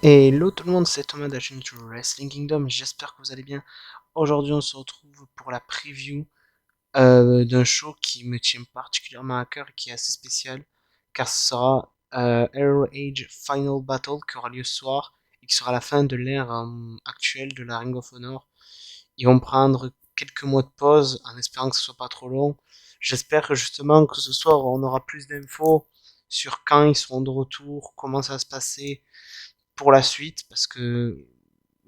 Hello tout le monde, c'est Thomas de la chaîne YouTube Wrestling Kingdom, j'espère que vous allez bien. Aujourd'hui on se retrouve pour la preview d'un show qui me tient particulièrement à cœur et qui est assez spécial, car ce sera Arrow Age Final Battle qui aura lieu ce soir et qui sera la fin de l'ère actuelle de la Ring of Honor. Ils vont prendre quelques mois de pause en espérant que ce soit pas trop long. J'espère que justement que ce soir on aura plus d'infos sur quand ils seront de retour, comment ça va se passer pour la suite, parce que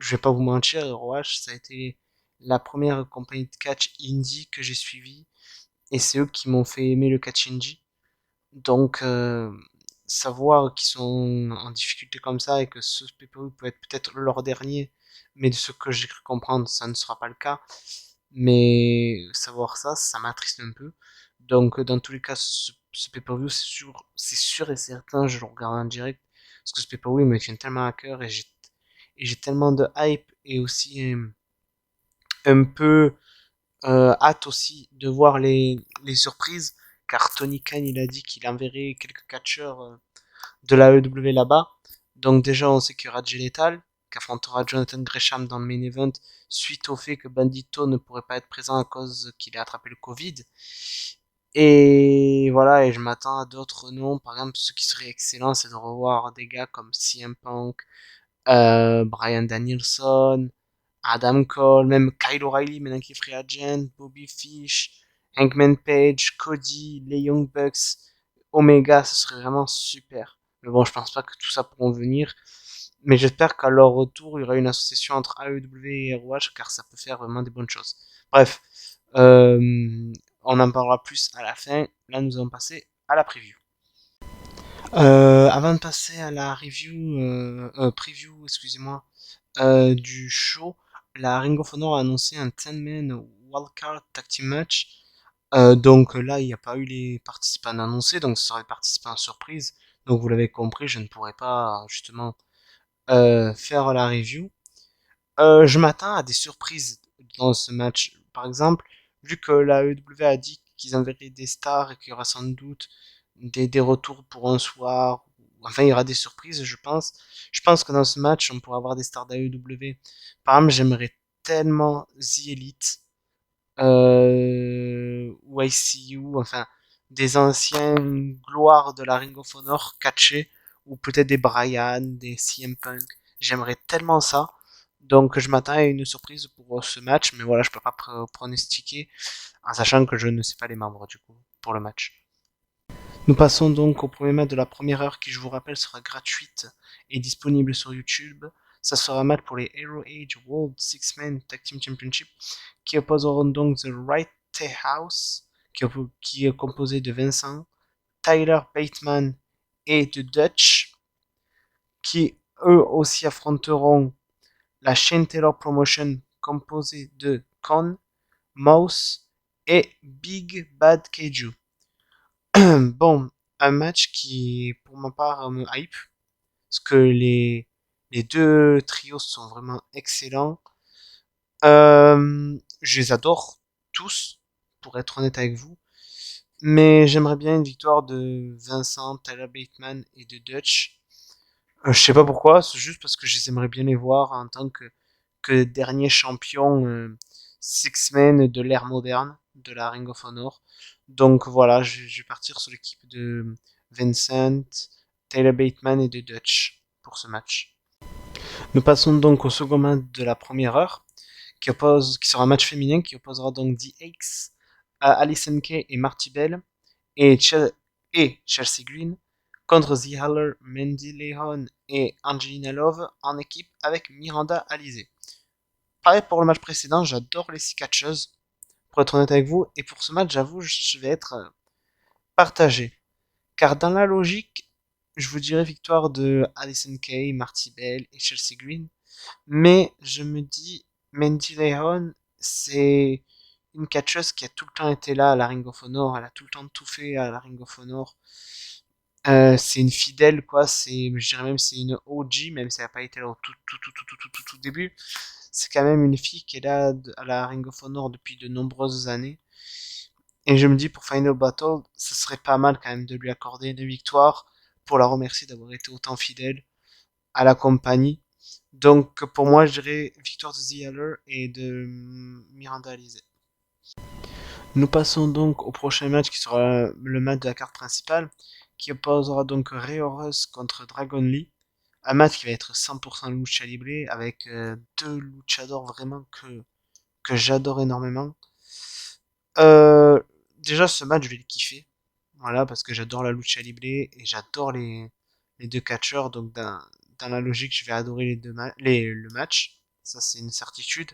je vais pas vous mentir, ROH, ça a été la première compagnie de catch indie que j'ai suivie, et c'est eux qui m'ont fait aimer le catch indie. Donc, savoir qu'ils sont en difficulté comme ça et que ce pay-per-view peut être peut-être leur dernier, mais de ce que j'ai cru comprendre, ça ne sera pas le cas. Mais savoir ça, ça m'attriste un peu. Donc, dans tous les cas, ce pay-per-view, c'est sûr et certain, je le regarde en direct. Parce que ce pay-per-view, il me tient tellement à cœur et j'ai tellement de hype et aussi un peu hâte aussi de voir les surprises. Car Tony Khan, il a dit qu'il enverrait quelques catcheurs de la AEW là-bas. Donc déjà, on sait qu'il y aura Jay Lethal, qui affrontera Jonathan Gresham dans le main event, suite au fait que Bandito ne pourrait pas être présent à cause qu'il a attrapé le Covid. Et voilà, et je m'attends à d'autres noms. Par exemple, ce qui serait excellent, c'est de revoir des gars comme CM Punk, Bryan Danielson, Adam Cole, même Kyle O'Reilly, maintenant qu'il est free agent, Bobby Fish, Hangman Page, Cody, les Young Bucks, Omega, ce serait vraiment super. Mais bon, je pense pas que tout ça pourront venir. Mais j'espère qu'à leur retour, il y aura une association entre AEW et ROH, car ça peut faire vraiment des bonnes choses. Bref, on en parlera plus à la fin. Là, nous allons passer à la preview. Avant de passer à la preview, excusez-moi, du show, la Ring of Honor a annoncé un 10-man Wildcard Tag Team Match. Donc là, il n'y a pas eu les participants annoncés, donc ce sera les participants surprise. Donc vous l'avez compris, je ne pourrai pas justement faire la review. Je m'attends à des surprises dans ce match. Par exemple, vu que la EW a dit qu'ils enverraient des stars et qu'il y aura sans doute des retours pour un soir, enfin il y aura des surprises, je pense. Je pense que dans ce match, on pourra avoir des stars de la EW. Par exemple, j'aimerais tellement The Elite ou ICU, enfin des anciennes gloires de la Ring of Honor catchés, ou peut-être des Bryan, des CM Punk. J'aimerais tellement ça. Donc je m'attends à une surprise pour ce match, mais voilà, je peux pas pronostiquer, en sachant que je ne sais pas les membres du coup pour le match. Nous passons donc au premier match de la première heure qui, je vous rappelle, sera gratuite et disponible sur YouTube. Ça sera un match pour les Hero Age World Six-Man Tag Team Championship qui opposeront donc The Right House qui est composé de Vincent, Tyler Bateman et de Dutch qui eux aussi affronteront la Shane Taylor Promotion composée de Con, Mouse et Big Bad Keiju. Bon, un match qui, pour ma part, me hype, parce que les deux trios sont vraiment excellents. Je les adore tous, pour être honnête avec vous. Mais j'aimerais bien une victoire de Vincent, Tyler Bateman et de Dutch. Je sais pas pourquoi, c'est juste parce que j'aimerais bien les voir en tant que dernier champion six-man de l'ère moderne de la Ring of Honor. Donc voilà, je vais partir sur l'équipe de Vincent, Taylor Bateman et de Dutch pour ce match. Nous passons donc au second match de la première heure, qui sera un match féminin qui opposera donc The Axe à Alison Kay et Marty Bell et, Chelsea Green contre The Haller, Mandy Leon et Angelina Love en équipe avec Miranda Alizé. Pareil pour le match précédent, j'adore les six catcheuses, pour être honnête avec vous, et pour ce match, j'avoue, je vais être partagé. Car dans la logique, je vous dirais victoire de Alison Kay, Marty Bell et Chelsea Green, mais je me dis, Mandy Leon, c'est une catcheuse qui a tout le temps été là à la Ring of Honor, elle a tout le temps tout fait à la Ring of Honor. C'est une fidèle, quoi, je dirais même c'est une OG, même si elle n'a pas été là au tout début. C'est quand même une fille qui est là à la Ring of Honor depuis de nombreuses années. Et je me dis, pour Final Battle, ce serait pas mal quand même de lui accorder une victoire pour la remercier d'avoir été autant fidèle. à la compagnie. Donc pour moi, je dirais victoire de The Haller et de Miranda Alizé. Nous passons donc au prochain match qui sera le match de la carte principale, qui opposera donc Rey Horus contre Dragon Lee. Un match qui va être 100% lucha libre avec deux luchadors vraiment que j'adore énormément. Euh, Déjà, ce match, je vais le kiffer. Voilà, parce que j'adore la lucha libre et j'adore les deux catcheurs. Donc, dans la logique, je vais adorer le match. Ça, c'est une certitude.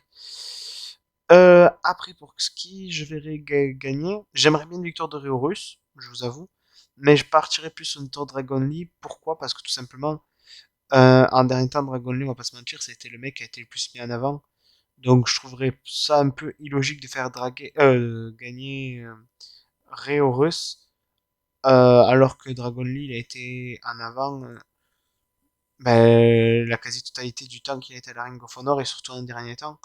Après, pour qui je verrai gagner, j'aimerais bien une victoire de Rheorus, je vous avoue. Mais je partirais plus sur une victoire de Dragon Lee. Pourquoi? Parce que tout simplement, en dernier temps, Dragon Lee, on va pas se mentir, c'était le mec qui a été le plus mis en avant. Donc je trouverais ça un peu illogique de faire gagner Rheorus, alors que Dragon Lee il a été en avant la quasi-totalité du temps qu'il a été à la Ring of Honor et surtout en dernier temps.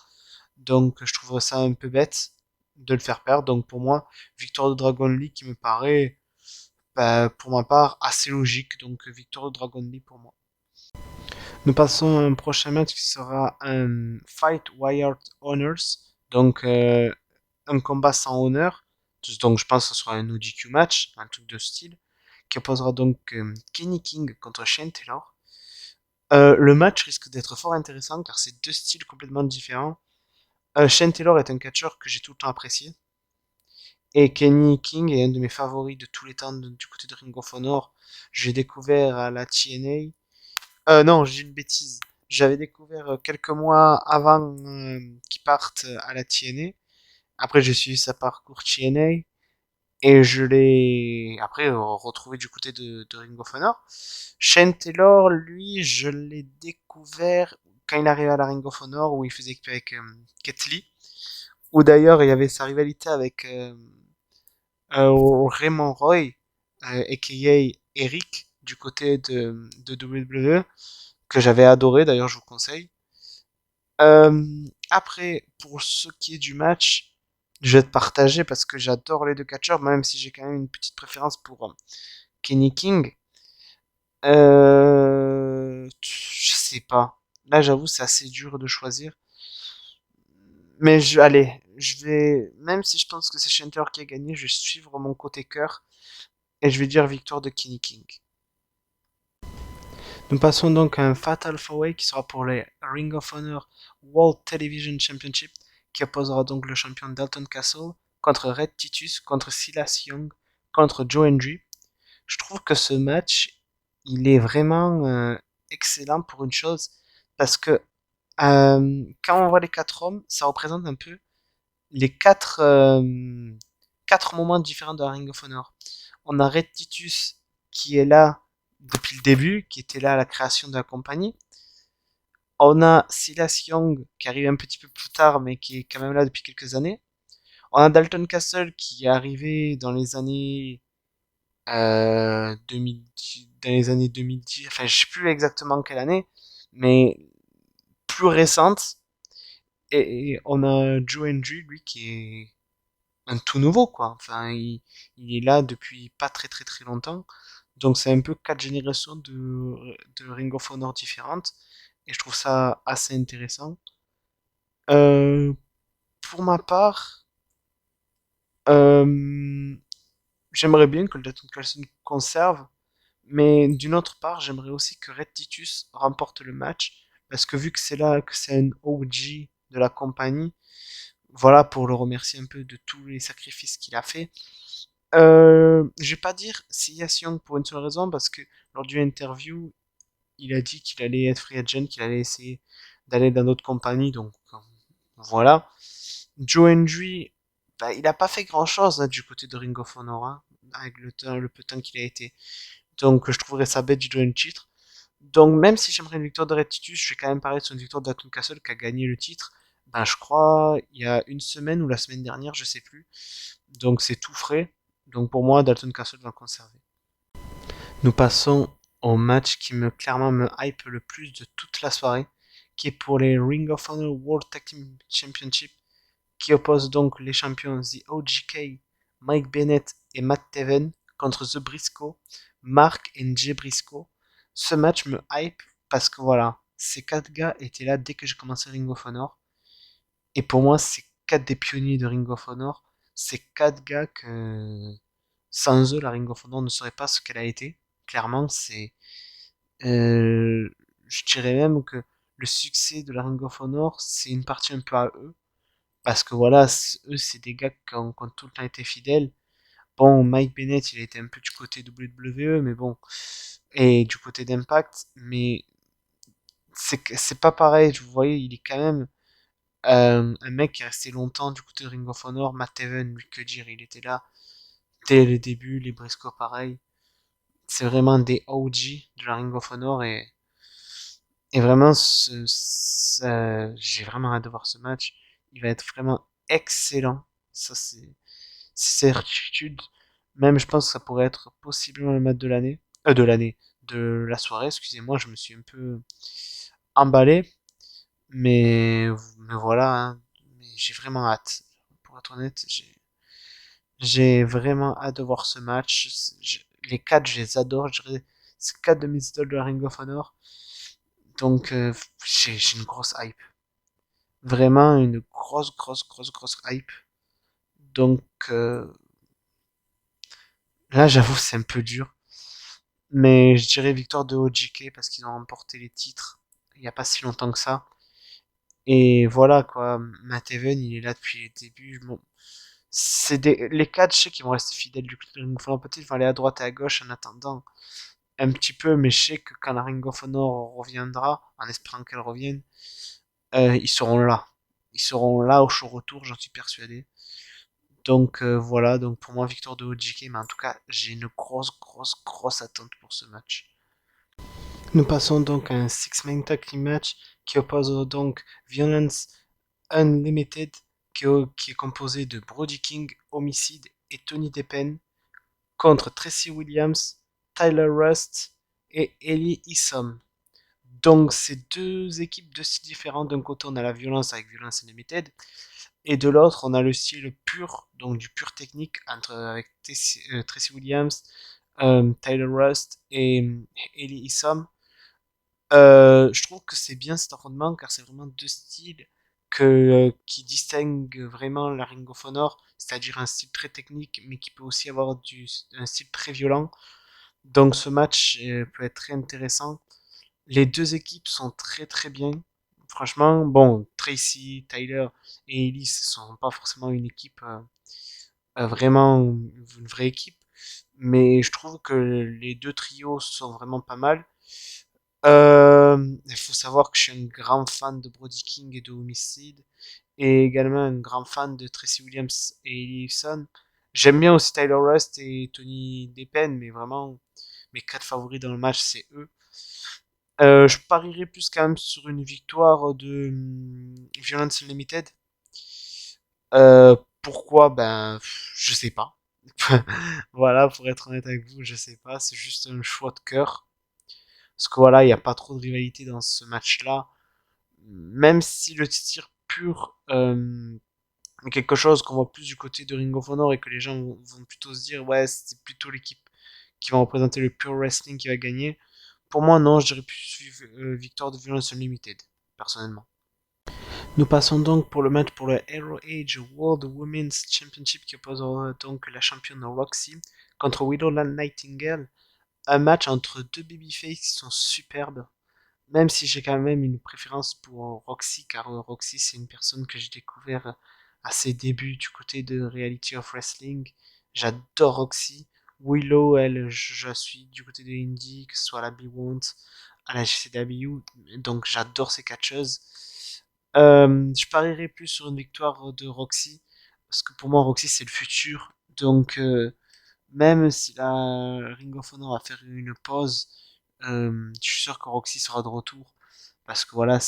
Donc je trouverais ça un peu bête de le faire perdre. Donc pour moi, victoire de Dragon Lee qui me paraît, pour ma part, assez logique. Donc victoire de Dragon Lee pour moi. Nous passons à un prochain match qui sera un Fight Wired Honors. Donc un combat sans honneur. Donc je pense que ce sera un ODQ match, un truc de style, qui opposera donc Kenny King contre Shane Taylor. Le match risque d'être fort intéressant car c'est deux styles complètement différents. Shane Taylor est un catcheur que j'ai tout le temps apprécié. Et Kenny King est un de mes favoris de tous les temps du côté de Ring of Honor. J'ai découvert à la TNA. Non, j'ai une bêtise. J'avais découvert quelques mois avant qu'il parte à la TNA. Après, j'ai suivi sa parcours TNA. Et je l'ai après retrouvé du côté de Ring of Honor. Shane Taylor, lui, je l'ai découvert quand il arrivait à la Ring of Honor où il faisait équipe avec Ketley. Où d'ailleurs il y avait sa rivalité avec Raymond Roy, aka Eric, du côté de WWE, que j'avais adoré, d'ailleurs je vous conseille. Après, pour ce qui est du match, je vais te partager parce que j'adore les deux catcheurs, même si j'ai quand même une petite préférence pour Kenny King. Je sais pas. Là, j'avoue, c'est assez dur de choisir. Mais allez, je vais, même si je pense que c'est Shanter qui a gagné, je vais suivre mon côté cœur et je vais dire victoire de Kenny King. Nous passons donc à un Fatal 4-Way qui sera pour les Ring of Honor World Television Championship, qui opposera donc le champion Dalton Castle contre Red Titus, contre Silas Young, contre Joe Hendry. Je trouve que ce match, il est vraiment excellent pour une chose, parce que quand on voit les quatre hommes, ça représente un peu les quatre moments différents de la Ring of Honor. On a Red Titus qui est là depuis le début, qui était là à la création de la compagnie. On a Silas Young qui arrive un petit peu plus tard, mais qui est quand même là depuis quelques années. On a Dalton Castle qui est arrivé dans les années 2010, dans les années 2010, enfin je sais plus exactement quelle année, mais plus récente. Et on a Joe Hendry, lui, qui est un tout nouveau, quoi. Enfin, il est là depuis pas très très très longtemps. Donc c'est un peu quatre générations de Ring of Honor différentes. Et je trouve ça assez intéressant. Euh, pour ma part, euh, j'aimerais bien que le Dalton Carlson conserve. Mais d'une autre part, j'aimerais aussi que Red Titus remporte le match. Parce que vu que c'est là, que c'est un OG de la compagnie, voilà, pour le remercier un peu de tous les sacrifices qu'il a fait. Je vais pas dire Silas Young pour une seule raison, parce que lors d'une interview, il a dit qu'il allait être free agent, qu'il allait essayer d'aller dans d'autres compagnies, donc voilà. Joe Hendry, bah, il a pas fait grand chose du côté de Ring of Honor, hein, avec le peu de temps qu'il a été. Donc je trouverais ça bête de donner le titre. Donc même si j'aimerais une victoire de Red Titus, je vais quand même parler de son victoire de Dalton Castle qui a gagné le titre. Ben je crois il y a une semaine ou la semaine dernière, je sais plus. Donc c'est tout frais. Donc pour moi, Dalton Castle va le conserver. Nous passons au match qui clairement me hype le plus de toute la soirée, qui est pour les Ring of Honor World Tag Team Championship, qui oppose donc les champions The OGK, Mike Bennett et Matt Taven contre The Briscoe, Mark et Jay Briscoe. Ce match me hype parce que voilà, ces quatre gars étaient là dès que j'ai commencé Ring of Honor. Et pour moi, c'est quatre des pionniers de Ring of Honor. C'est quatre gars que sans eux, la Ring of Honor ne serait pas ce qu'elle a été. Clairement, euh, je dirais même que le succès de la Ring of Honor, c'est une partie un peu à eux. Parce que voilà, eux, c'est des gars qui ont tout le temps été fidèles. Bon, Mike Bennett, il était un peu du côté WWE, mais bon, et du côté d'Impact, mais c'est pas pareil. Vous voyez, il est quand même un mec qui est resté longtemps du côté de Ring of Honor. Matt Evans, lui, que dire, il était là dès le début. Les Briscoe, pareil. C'est vraiment des OG de la Ring of Honor et vraiment, j'ai vraiment hâte de voir ce match. Il va être vraiment excellent. Ça, c'est certitude. Même, je pense que ça pourrait être possiblement le match de l'année. De l'année. De la soirée, excusez-moi, je me suis un peu emballé. Mais, mais voilà, hein. Mais j'ai vraiment hâte. Pour être honnête, j'ai vraiment hâte de voir ce match. Les quatre, je les adore. Je dirais, c'est quatre de mes idoles de la Ring of Honor. Donc, j'ai une grosse hype. Vraiment une grosse, grosse, grosse, grosse hype. Donc, là, j'avoue, c'est un peu dur. Mais je dirais victoire de OJK parce qu'ils ont remporté les titres il n'y a pas si longtemps que ça. Et voilà, quoi. Matt Even, il est là depuis les débuts. Bon, les quatre, je sais qu'ils vont rester fidèles du Ring of Honor. Peut-être ils vont aller à droite et à gauche en attendant un petit peu, mais je sais que quand la Ring of Honor reviendra, en espérant qu'elle revienne, ils seront là. Ils seront là au show retour, j'en suis persuadé. Donc voilà, donc pour moi, victoire de OJK, mais en tout cas, j'ai une grosse, grosse, grosse attente pour ce match. Nous passons donc à un six-man tag team match qui oppose donc Violence Unlimited, qui est composé de Brody King, Homicide et Tony Deppen, contre Tracy Williams, Tyler Rust et Ellie Isom. Donc c'est deux équipes de styles différents. D'un côté on a la violence avec Violence Unlimited et de l'autre on a le style pur, donc du pur technique avec Tracy Williams, Tyler Rust et Ellie Isom. Je trouve que c'est bien cet affrontement car c'est vraiment deux styles qui distinguent vraiment la Ring of Honor, c'est-à-dire un style très technique mais qui peut aussi avoir un style très violent. Donc ce match peut être très intéressant. Les deux équipes sont très très bien. Franchement, bon, Tracy, Tyler et Ellie, ce sont pas forcément une équipe vraiment une vraie équipe, mais je trouve que les deux trios sont vraiment pas mal. Il faut savoir que je suis un grand fan de Brody King et de Homicide, et également un grand fan de Tracy Williams et Ellison. J'aime bien aussi Tyler Rust et Tony Deppen, mais vraiment, mes quatre favoris dans le match, c'est eux. Je parierais plus quand même sur une victoire de Violence Unlimited. Pourquoi? Ben, je sais pas. Voilà, pour être honnête avec vous, je sais pas. C'est juste un choix de cœur. Parce que voilà, il n'y a pas trop de rivalité dans ce match-là. Même si le tir pur est quelque chose qu'on voit plus du côté de Ring of Honor et que les gens vont plutôt se dire, ouais, c'est plutôt l'équipe qui va représenter le pure wrestling qui va gagner. Pour moi, non, je dirais plus victoire de Violence Unlimited, personnellement. Nous passons donc pour le match pour le Hero Age World Women's Championship qui oppose donc la championne Roxy contre Willow Nightingale. Un match entre deux babyface qui sont superbes. Même si j'ai quand même une préférence pour Roxy, car Roxy c'est une personne que j'ai découvert à ses débuts du côté de Reality of Wrestling. J'adore Roxy. Willow, elle, je suis du côté de Indie, que ce soit à la B-Want, à la GCW, donc j'adore ces catcheuses. Je parierais plus sur une victoire de Roxy, parce que pour moi Roxy c'est le futur, donc même si la Ring of Honor va faire une pause, je suis sûr que Roxy sera de retour. Parce que voilà,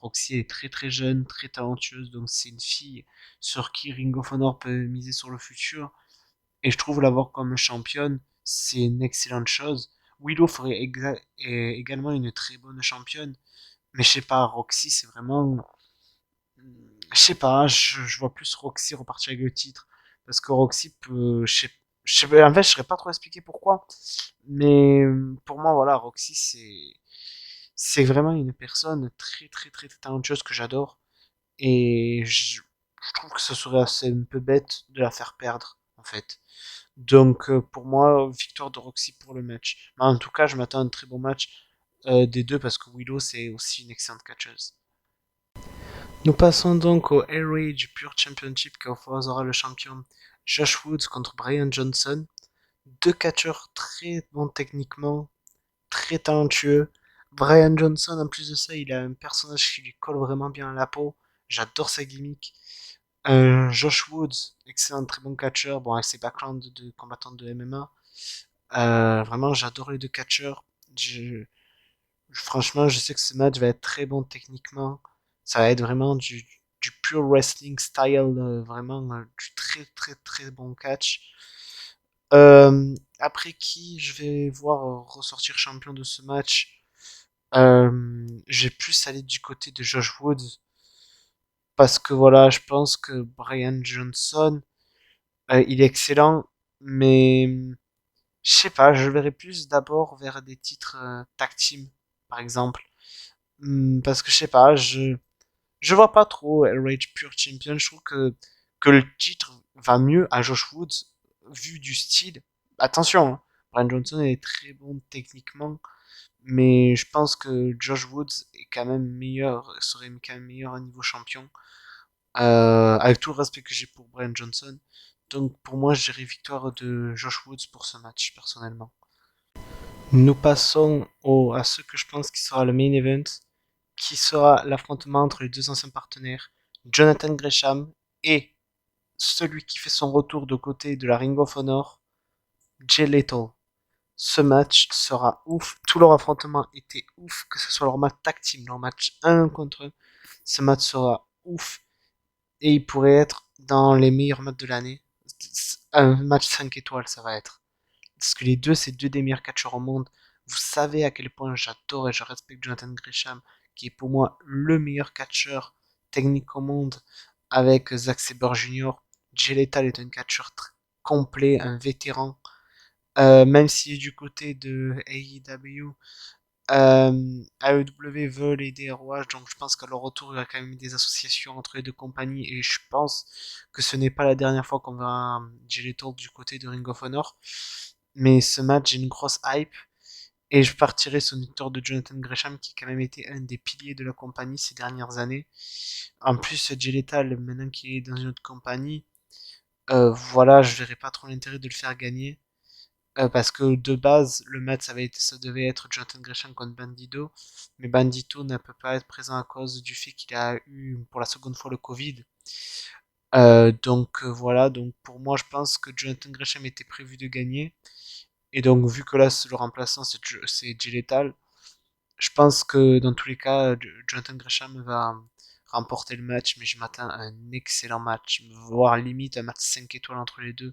Roxy est très très jeune, très talentueuse, donc c'est une fille sur qui Ring of Honor peut miser sur le futur. Et je trouve l'avoir comme championne, c'est une excellente chose. Willow ferait également une très bonne championne, mais je sais pas, Roxy c'est vraiment je sais pas, je vois plus Roxy repartir avec le titre. Parce que Roxy peut. En fait, je serais pas trop expliqué pourquoi. Mais pour moi, voilà, Roxy, C'est vraiment une personne très très très, très talentueuse que j'adore. Et je trouve que ce serait assez un peu bête de la faire perdre, en fait. Donc pour moi, victoire de Roxy pour le match. Mais en tout cas, je m'attends à un très bon match des deux parce que Willow, c'est aussi une excellente catcheuse. Nous passons donc au Air Rage Pure Championship qui opposera le champion Josh Woods contre Brian Johnson. Deux catcheurs très bons techniquement, très talentueux. Brian Johnson, en plus de ça, il a un personnage qui lui colle vraiment bien à la peau. J'adore sa gimmick. Josh Woods, excellent, très bon catcheur, bon, avec ses backgrounds de combattant de MMA. Vraiment, j'adore les deux catcheurs. Je, Franchement, je sais que ce match va être très bon techniquement. Ça va être vraiment du pure wrestling style, vraiment du très très très bon catch. Après qui je vais voir ressortir champion de ce match, j'ai plus aller du côté de Josh Woods parce que voilà, je pense que Brian Johnson, il est excellent, mais je sais pas, je le verrais plus d'abord vers des titres tag team, par exemple. Parce que je sais pas, je vois pas trop Rage Pure Champion. Je trouve que le titre va mieux à Josh Woods vu du style. Attention, hein, Brian Johnson est très bon techniquement, mais je pense que Josh Woods est quand même meilleur, serait quand même meilleur à niveau champion. Avec tout le respect que j'ai pour Brian Johnson. Donc pour moi, je dirais victoire de Josh Woods pour ce match, personnellement. Nous passons à ce que je pense qui sera le main event, qui sera l'affrontement entre les deux anciens partenaires, Jonathan Gresham et celui qui fait son retour de côté de la Ring of Honor, Jay Lethal. Ce match sera ouf. Tout leur affrontement était ouf, que ce soit leur match tag team, leur match 1 contre 1. Ce match sera ouf et il pourrait être dans les meilleurs matchs de l'année. Un match 5 étoiles, ça va être. Parce que les deux, c'est deux des meilleurs catcheurs au monde. Vous savez à quel point j'adore et je respecte Jonathan Gresham, qui est pour moi le meilleur catcheur technique au monde, avec Zack Sabre Jr. Jay Lethal est un catcheur complet, un vétéran. Même si du côté de AEW, AEW veulent aider ROH, donc je pense qu'à leur retour, il y a quand même des associations entre les deux compagnies, et je pense que ce n'est pas la dernière fois qu'on verra Jay Lethal du côté de Ring of Honor. Mais ce match, j'ai une grosse hype. Et je partirai sur une victoire de Jonathan Gresham, qui a quand même été un des piliers de la compagnie ces dernières années. En plus, Jay Lethal, maintenant qu'il est dans une autre compagnie, voilà, je verrai pas trop l'intérêt de le faire gagner. Parce que de base, le match, ça devait être Jonathan Gresham contre Bandito. Mais Bandito ne peut pas être présent à cause du fait qu'il a eu pour la seconde fois le Covid. Donc voilà, donc pour moi, je pense que Jonathan Gresham était prévu de gagner. Et donc, vu que là, le remplaçant, c'est Jay Lethal, je pense que dans tous les cas, Jonathan Gresham va remporter le match, mais je m'attends à un excellent match, voire limite un match 5 étoiles entre les deux,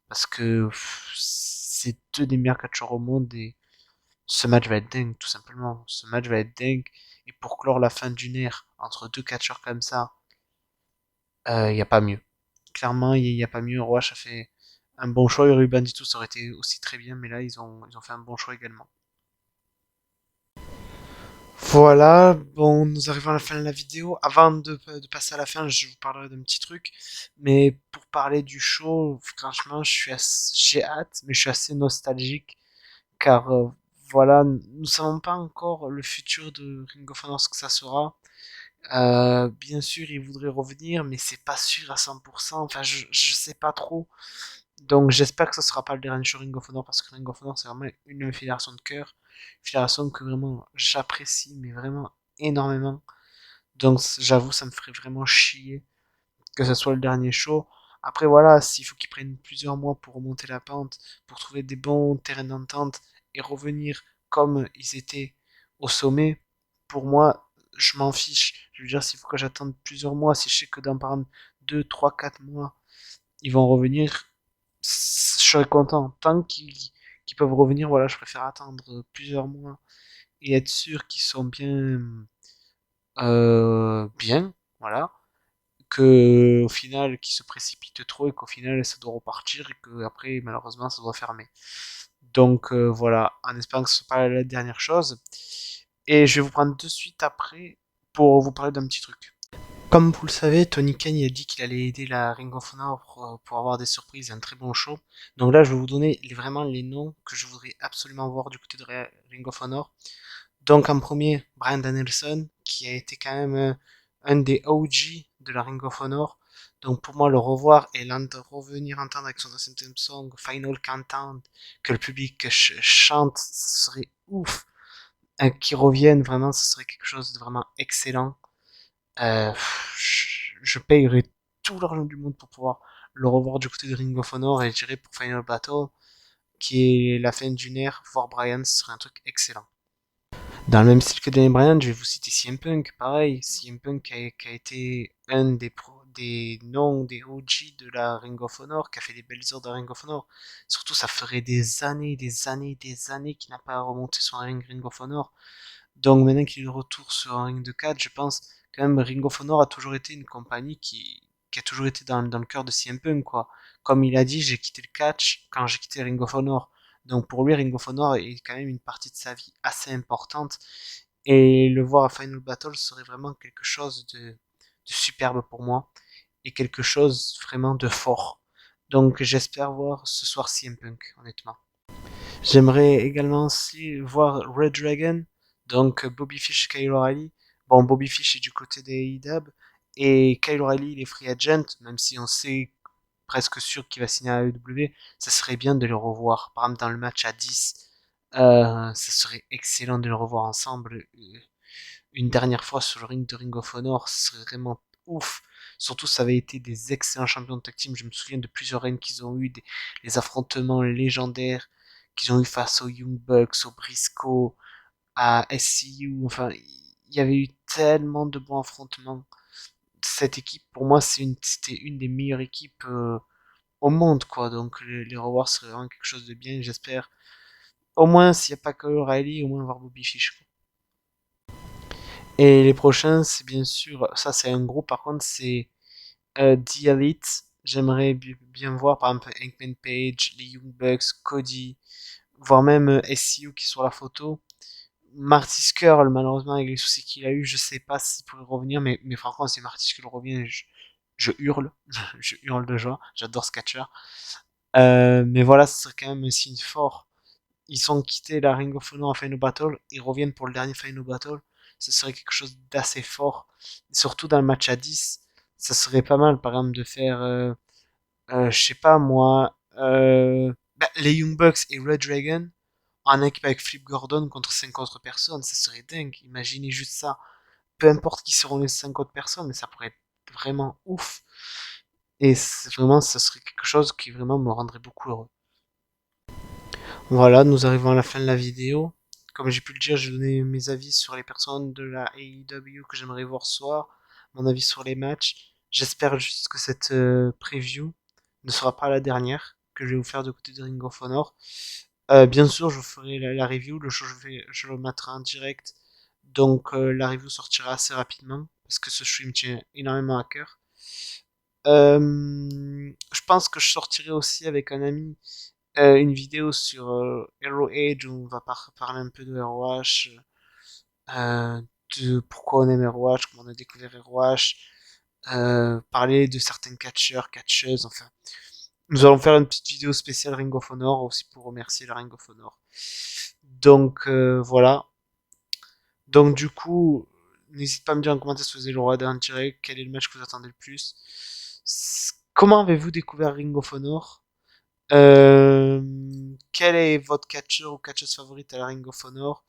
parce que c'est deux des meilleurs catcheurs au monde et ce match va être dingue, tout simplement. Ce match va être dingue. Et pour clore la fin d'une ère entre deux catcheurs comme ça, il n'y a pas mieux. Clairement, il n'y a pas mieux. Roach a fait un bon choix. Et Bandito, ça aurait été aussi très bien, mais là, ils ont fait un bon choix également. Voilà, bon, nous arrivons à la fin de la vidéo. Avant de passer à la fin, je vous parlerai d'un petit truc. Mais pour parler du show, franchement, j'ai hâte, mais je suis assez nostalgique. Car voilà, nous savons pas encore le futur de Ring of Honor, ce que ça sera. Bien sûr, il voudrait revenir, mais c'est pas sûr à 100%. Enfin, je sais pas trop. Donc j'espère que ce sera pas le dernier show Ring of Honor parce que Ring of Honor c'est vraiment une fédération de cœur, une fédération que vraiment j'apprécie mais vraiment énormément. Donc j'avoue ça me ferait vraiment chier que ce soit le dernier show. Après voilà, s'il faut qu'ils prennent plusieurs mois pour remonter la pente, pour trouver des bons terrains d'entente et revenir comme ils étaient au sommet, pour moi je m'en fiche. Je veux dire s'il faut que j'attende plusieurs mois, si je sais que dans par exemple 2, 3, 4 mois ils vont revenir, je serais content. Tant qu'ils peuvent revenir, voilà, je préfère attendre plusieurs mois et être sûr qu'ils sont bien, voilà, que au final qu'ils se précipitent trop et qu'au final ça doit repartir et que après malheureusement ça doit fermer. Donc voilà, en espérant que ce soit pas la dernière chose. Et je vais vous prendre de suite après pour vous parler d'un petit truc. Comme vous le savez, Tony Khan a dit qu'il allait aider la Ring of Honor pour avoir des surprises et un très bon show. Donc là, je vais vous donner vraiment les noms que je voudrais absolument voir du côté de Ring of Honor. Donc en premier, Bryan Danielson, qui a été quand même un des OG de la Ring of Honor. Donc pour moi, le revoir et revenir entendre avec son ancien theme song, Final Countdown, que le public chante, ce serait ouf. Qui revienne vraiment, ce serait quelque chose de vraiment excellent. Euh, je payerais tout l'argent du monde pour pouvoir le revoir du côté de Ring of Honor et j'irai pour Final Battle, qui est la fin d'une ère, voir Bryan, ce serait un truc excellent. Dans le même style que Daniel Bryan, je vais vous citer CM Punk, pareil, CM Punk qui a été un des noms, des OG de la Ring of Honor, qui a fait des belles heures de Ring of Honor. Surtout, ça ferait des années, des années, des années qu'il n'a pas remonté sur un Ring of Honor. Donc maintenant qu'il est de retour sur un ring de catch, je pense quand même Ring of Honor a toujours été une compagnie qui a toujours été dans le cœur de CM Punk, quoi. Comme il a dit, j'ai quitté le catch quand j'ai quitté Ring of Honor. Donc pour lui, Ring of Honor est quand même une partie de sa vie assez importante. Et le voir à Final Battle serait vraiment quelque chose de superbe pour moi. Et quelque chose vraiment de fort. Donc j'espère voir ce soir CM Punk, honnêtement. J'aimerais également aussi voir Red Dragon, donc Bobby Fish, Kyle O'Reilly. Bon, Bobby Fish est du côté des AEW et Kyle O'Reilly il est free agent, même si on sait presque sûr qu'il va signer à AEW, ça serait bien de le revoir. Par exemple, dans le match à 10, ça serait excellent de le revoir ensemble une dernière fois sur le ring de Ring of Honor, ce serait vraiment ouf. Surtout, ça avait été des excellents champions de tag team. Je me souviens de plusieurs règnes qu'ils ont eu, les affrontements légendaires qu'ils ont eu face aux Young Bucks, aux Briscoe, à SCU. Enfin, il y avait eu tellement de bons affrontements. Cette équipe, pour moi, c'était une des meilleures équipes au monde, quoi. Donc, les revoir serait vraiment quelque chose de bien. J'espère, au moins, s'il n'y a pas que O'Reilly, au moins voir Bobby Fish, quoi. Et les prochains, c'est bien sûr, ça c'est un groupe, par contre, c'est The Elite. J'aimerais bien voir, par exemple, Hangman Page, les Young Bucks, Cody, voire même SCU qui est sur la photo. Marty Scurll, malheureusement, avec les soucis qu'il a eu, je sais pas s'il pourrait revenir, mais franchement, si Marty Scurll revient, je hurle, je hurle de joie, j'adore ce catcher. Mais voilà, ce serait quand même un signe fort. Ils sont quittés la Ring of Honor à Final Battle, ils reviennent pour le dernier Final Battle, ce serait quelque chose d'assez fort. Surtout dans le match à 10, ça serait pas mal, par exemple, de faire, je sais pas moi, les Young Bucks et Red Dragon en équipe avec Flip Gordon contre 5 autres personnes, ça serait dingue. Imaginez juste ça. Peu importe qui seront les 5 autres personnes, mais ça pourrait être vraiment ouf. Et vraiment, ça serait quelque chose qui vraiment me rendrait beaucoup heureux. Voilà, nous arrivons à la fin de la vidéo. Comme j'ai pu le dire, j'ai donné mes avis sur les personnes de la AEW que j'aimerais voir ce soir, mon avis sur les matchs. J'espère juste que cette preview ne sera pas la dernière que je vais vous faire de côté de Ring of Honor. Bien sûr, je vous ferai la review, le show je le mettrai en direct, donc la review sortira assez rapidement parce que ce show me tient énormément à cœur. Je pense que je sortirai aussi avec un ami une vidéo sur Hero Age où on va parler un peu de ROH, euh, de pourquoi on aime ROH, comment on a découvert ROH, parler de certains catcheurs, catcheuses, enfin. Nous allons faire une petite vidéo spéciale Ring of Honor aussi pour remercier la Ring of Honor. Donc voilà. Donc du coup, n'hésite pas à me dire en commentaire si vous avez le droit d'un direct, quel est le match que vous attendez le plus. Comment avez-vous découvert Ring of Honor? Quel est votre catcheur ou catcheuse favorite à la Ring of Honor?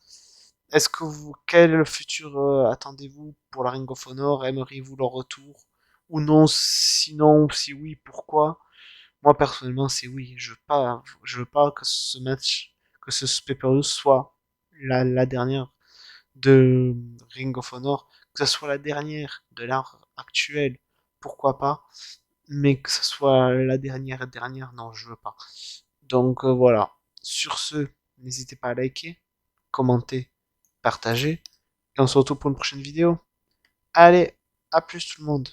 Quel est le futur attendez-vous pour la Ring of Honor? Aimeriez-vous leur retour? Ou non? Sinon, si oui, pourquoi? Moi personnellement, c'est oui. Je veux pas que ce match, que ce pay-per-view soit la dernière de Ring of Honor, que ce soit la dernière de l'art actuel, pourquoi pas, mais que ce soit la dernière, non, je veux pas. Donc voilà. Sur ce, n'hésitez pas à liker, commenter, partager, et on se retrouve pour une prochaine vidéo. Allez, à plus tout le monde.